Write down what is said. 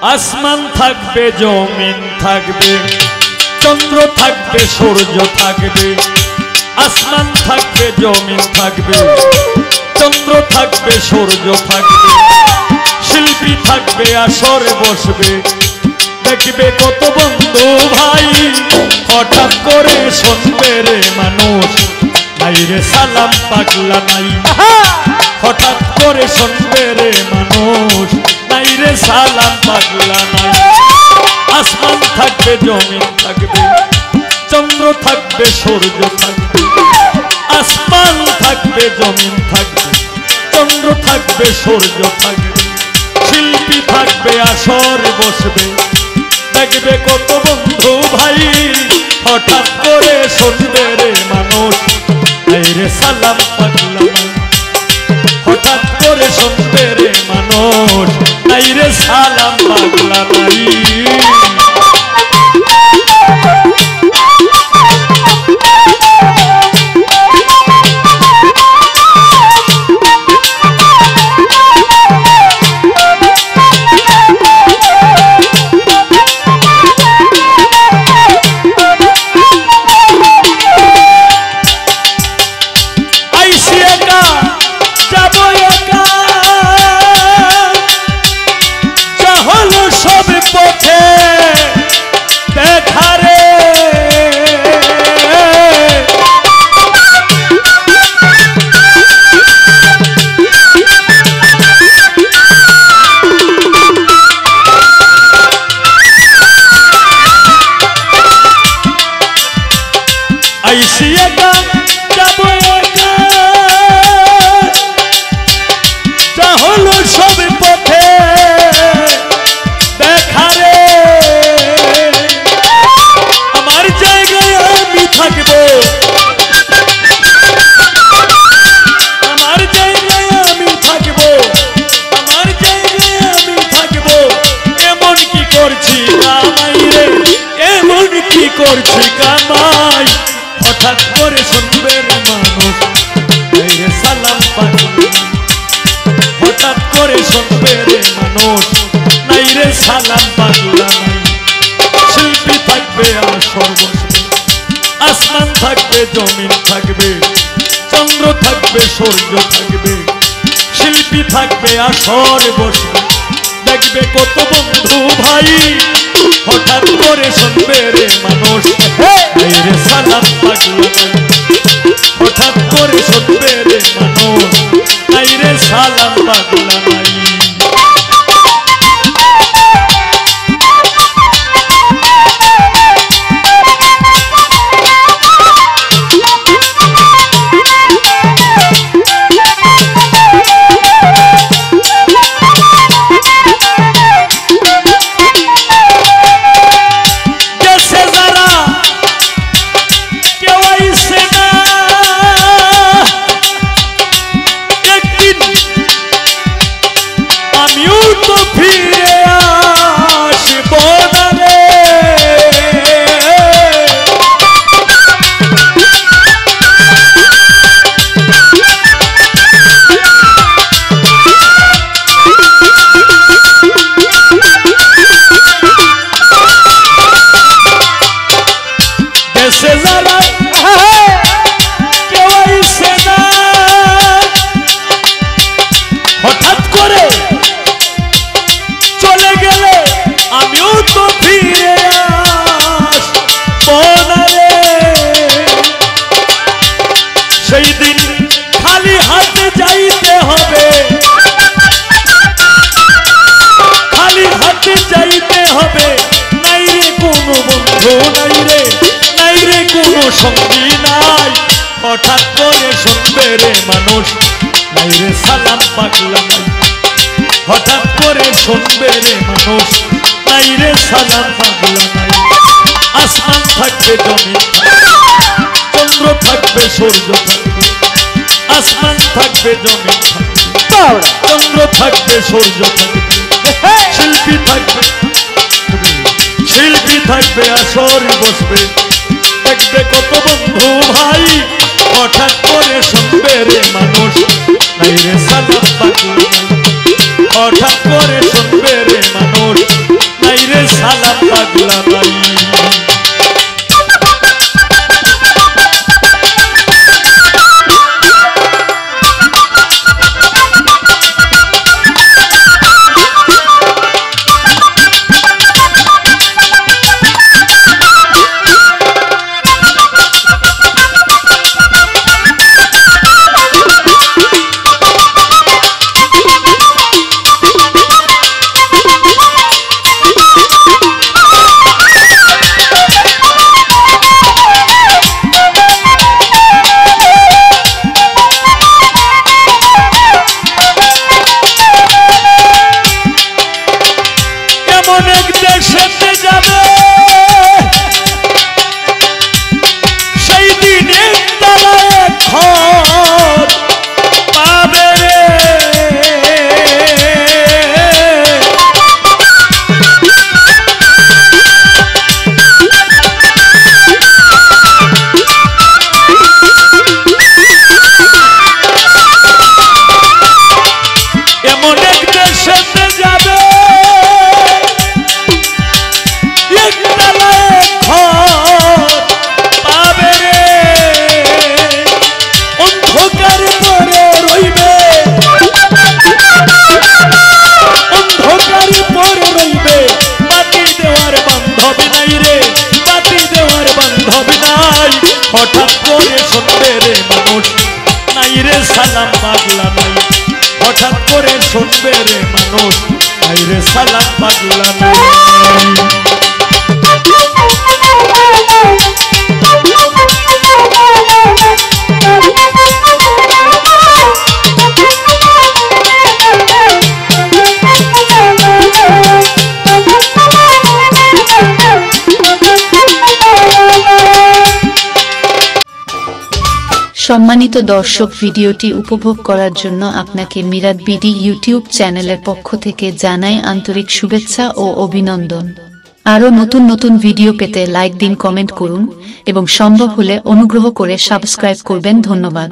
আসমান থাকবে জমিন থাকবে চন্দ্র থাকবে সূর্য থাকবে আসমান থাকবে জমিন থাকবে চন্দ্র থাকবে সূর্য থাকবে শিল্পী থাকবে আসরে বসবে দেখবে কত বন্ধু ভাই হঠাৎ করে শুনবে রে মানুষ নাই রে সালাম পাগলা নাই হঠাৎ করে শুনবে রে মানুষ নাই রে সালাম পাগলা নাই আসমান থাকবে জমিন থাকবে চন্দ্র থাকবে সূর্য থাকবে আসমান থাকবে জমিন থাকবে চন্দ্র থাকবে সূর্য থাকবে শিল্পী থাকবে আসরে বসবে দেখবে কত বন্ধু ভাই হঠাৎ করে শুনবে রে মানুষ নাই রে সালাম পাগলা নাই হঠাৎ করে শুনবে রে মানুষ নাই রে সালাম পাগলা নাই করছি কামাই হঠাৎ করে শুনবে মানুষ নাই রে সালাম পাগলা হঠাৎ করে শুনবে রে মানুষ নাই রে সালাম পাগলা নাই শিল্পী থাকবে আসর বসবে আসমান থাকবে জমিন থাকবে চন্দ্র থাকবে সূর্য থাকবে শিল্পী থাকবে আসর বসবে দেখবে কত বন্ধু ভাই হঠাৎ করে শুনবে রে মানুষ নাই রে সালাম পাগলা নাই হঠাৎ করে শুনবে রে মানুষ নাই রে সালাম পাগলা নাই সঙ্গী নাই হঠাৎ করে শুনবে রে মানুষ নাই রে সালাম পাগলা নাই হঠাৎ করে শুনবে রে মানুষ নাই রে সালাম পাগলা নাই আসমান থাকবে জমিন চন্দ্র থাকবে সূর্য থাকবে আসমান থাকবে জমিন থাকবে চন্দ্র থাকবে সূর্য থাকবে শিল্পী থাকবে আসর বসবে দেখবে কত বন্ধু ভাই হঠাৎ করে শুনবে রে মানুষ নাই রে সালাম পাগলা নাই হঠাৎ করে শুনবে রে মানুষ মানুষ নাই রে সালাম পাগলা নাই। হঠাৎ করে শুনবে রে মানুষ নাই রে সালাম পাগলা নাই। হঠাৎ করে শুনবে রে মানুষ নাই রে সালাম পাগলা নাই। সম্মানিত দর্শক, ভিডিওটি উপভোগ করার জন্য আপনাকে মিরাত বিডি ইউটিউব চ্যানেলের পক্ষ থেকে জানাই আন্তরিক শুভেচ্ছা ও অভিনন্দন। আরও নতুন নতুন ভিডিও পেতে লাইক দিন, কমেন্ট করুন এবং সম্ভব হলে অনুগ্রহ করে সাবস্ক্রাইব করবেন। ধন্যবাদ।